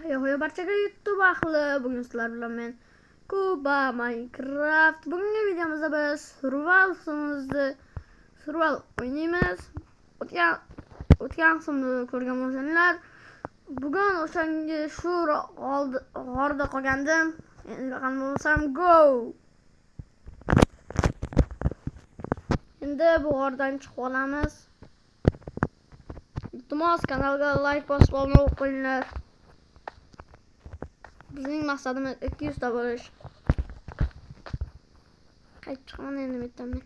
Yo'q, barchaga YouTube ahli. Bugun sizlar bilan men Kuba Minecraft. Bugungi videomizda biz survival o'ynaymiz. O'tgan qismni ko'rgan bo'lsanglar, bugun o'shanga shu g'orda qolgandim. Endi qani bo'lsam go. Endi bu g'ordan chiqib olamiz. Iltimos kanalga like bosib obuna qo'yinglar. Bizning maqsadimiz 200 ta bo'lish. Qaytib chiqaman endi bittadan men.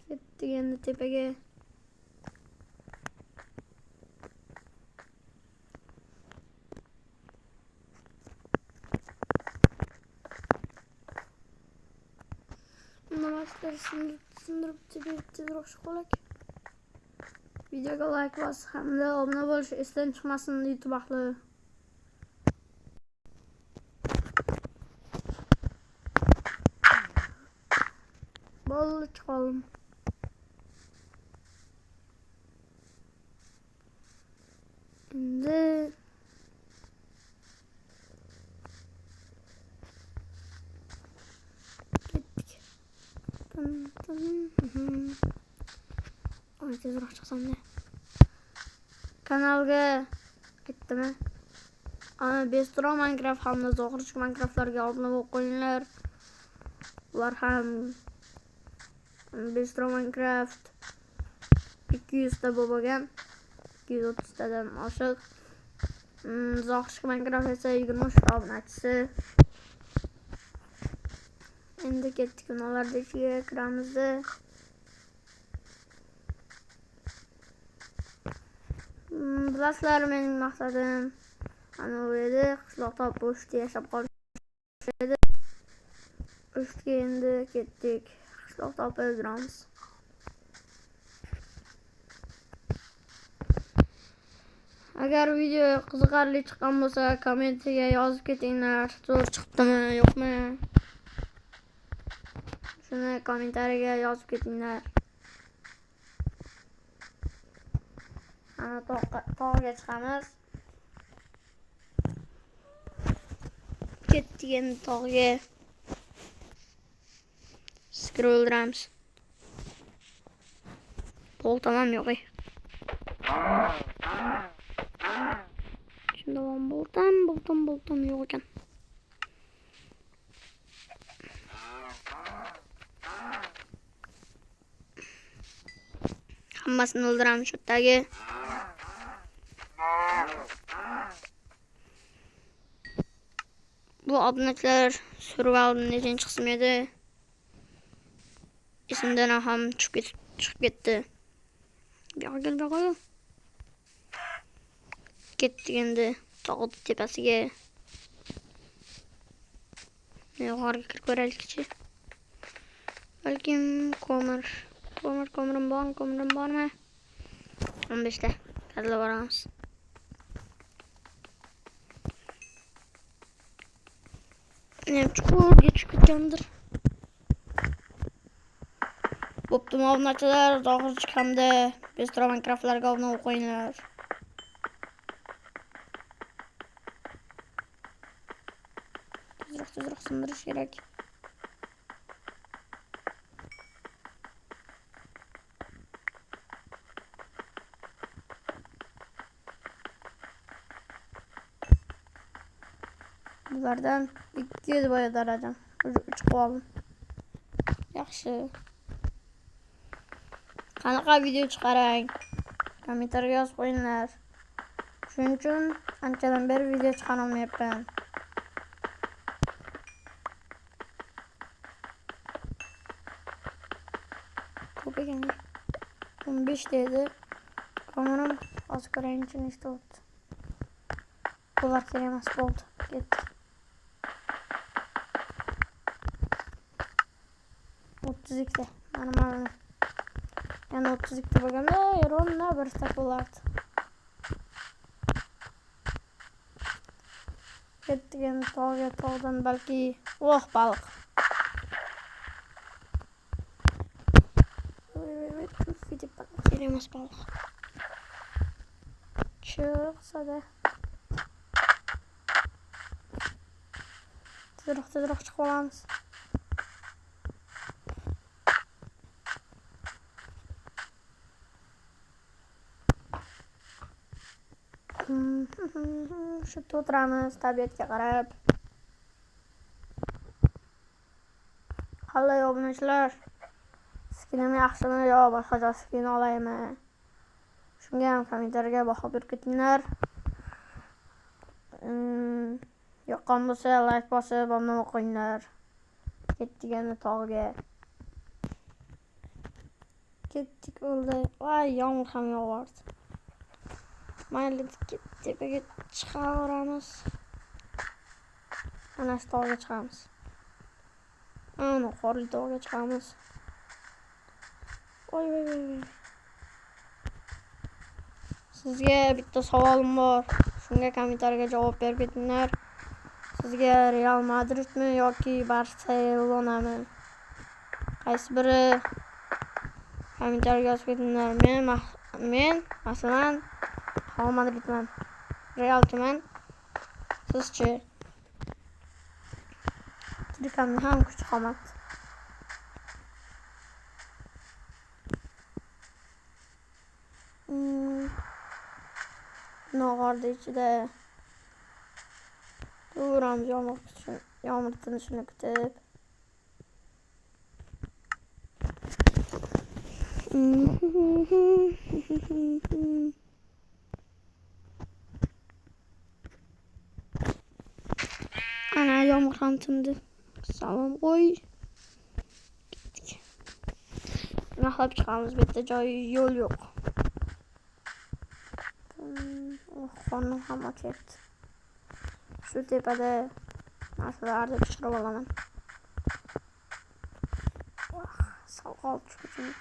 Ketdik endi tepaga. Sindirib tezroq chiqolak. Videoga like bos hamda obuna bo'lish esdan chiqmasin YouTube ahli. Bo'ldi chiqoldim. Endi tezroq chiqsam-da. Kanalga aytdim. Bestro Minecraft hamda Zohirchi Minecraftlarga obuna bo'lib qo'yinglar. Ular ham Bestro Minecraft 200 ta bo'lgan. 230 tadan oshiq. Zohirchi Minecraft esa 23 ta obunachisi. Endi ketdik ularga ichiga kiramiz. Bilasizlar, mening maqsadim ana bu edi, qishloqda bo'shda yashab qolish edi. O'shga endi ketdik, qishloqda o'tiramiz. Agar video qiziqarli chiqqan bo'lsa, kommentga yozib ketinglar. Zo'r chiqdimi, yo'qmi? Shuni kommentariyaga yozib ketinglar. Ana tog'ga chiqamiz. Ketdik endi tog'ga. Sikirib o'ldiramiz. Boltam yo'q. Shunda boltam yo'q ekan. Hammasini o'ldiramiz shu tagi. Bu obunachilar survivalning nechinchi qismi edi? Esimdan ham chiqib ketdi. Buyoqqa. Ketdik endi tog' tepasiga. Yuqoriga kirib ko'raylikchi. Balkim ko'mirim bormi? 15 ta. Qadla boramiz. Chuqurga chiqgandir. Bo'pti, obunachilar, Zohirchi hamda Bestro Minecraftlarga obuna bo'lib qo'yinglar. Tezroq sindirish kerak. Bulardan 200 boya darajan. Chiqib oldim. Yaxshi. Qanaqa video chiqarang? Kommentariyaga yozib qo'yinglar. Shuning uchun anchadan beri video chiqara olmayapman. Ko'p ekan. 15 dedi. Ko'mirim hozir ko'rayinchi nechta bo'ldi. Bular kerak emas bo'ldi. Ketdi. 32 ta. Mana. Yana 32 ta bo'lganda, rovna bir stak bo'lardi. Ketdik endi tog'dan balki baliq. Emas baliq. Chiqsa-da. Tezroq chiqib olamiz. Shu o'tiramiz tabiatga qarab. Hali obunachilar. Skinimni yaxshimi yo boshqa skin olaymi? Shunga ham kommentariyga baho berib ketinglar. Yoqqan bo'lsa like bosib, obuna qo'yinglar. Ketdik endi tog'ga. Ketdik o'ldi. Voy, yomg'ir ham yog'ardi. Mayli, tepaga chiqaveramiz. Ana shu tog'ga chiqamiz. Ana qorli tog'ga chiqamiz. Voy. Sizga bitta savolim bor. Shunga kommentariyga javob berib ketinglar. Sizga Real Madridmi yoki Barselonami? Qaysi biri? Kommentariyga yozib ketinglar. Men masalan Real Madridman. Realchiman. Sizchi? Trikamni ham kuch qomat. Nog'orda ichida turamiz yomg'ir tinishini kutib. Ana yomg'ir ham tindi. Salom qo'y. Nahlab chiqamiz, bu yerda joy yo'l yo'q. Qornim ham ochayapti. Shu tepada narsalarni pishirib olaman. Salqon tushib.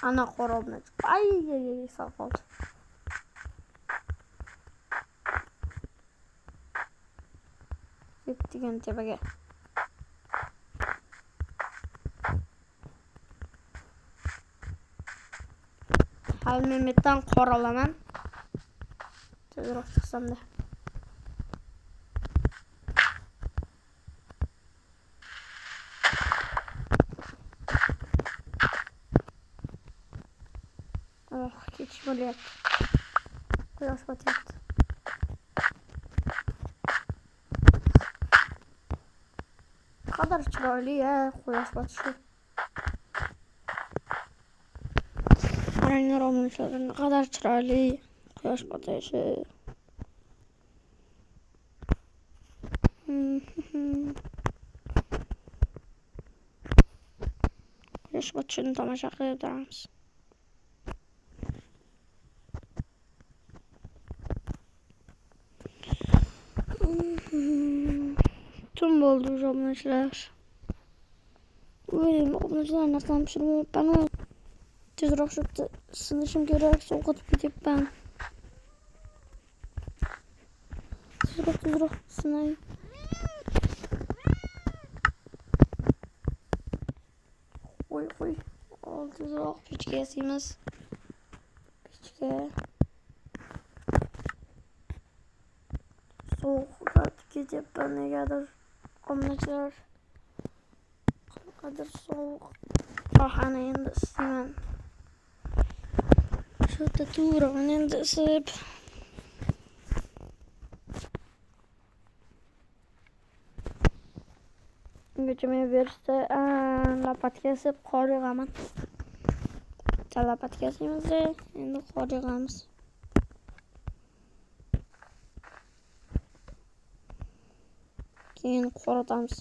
Ana qorobni. Ay, salqon. Ketgan tepaga. Hal men metdan qor olaman. Tezroq chiqsam-da. Kech bo'lyapti. Quyosh botyapti. Qadar chiroyli quyosh botishi. Qaranglar obunachilar, qadar chiroyli quyosh botishi. Quyosh botishini tomosha qilib turamiz. Tun bo'ldi obunachilar. Obunachilar narsani pishirib yuribman. Tezroq shu sinishim kerak, sovqotib ketyapman. Tezroq sinay. Qo'y. Tezroq pechga yasaymiz. Pechga. Sovuq ketyapman negadir. Obunachilar. Qanaqadir sovuq. Qahani endi isitaman. Shu yerda turaman endi isib. Ungacha men berishda lapatka isib qor yig'aman. Lapatka isimiz, endi qor yig'amiz. Keyin qoratamiz.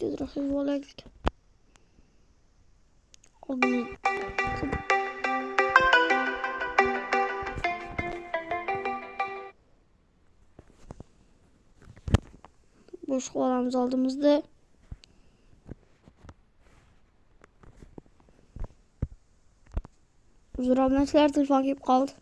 Tezroq olaylik. Oldimiz boş olamiz oldimizda. Uzr, abonentler telefon kelib qoldi.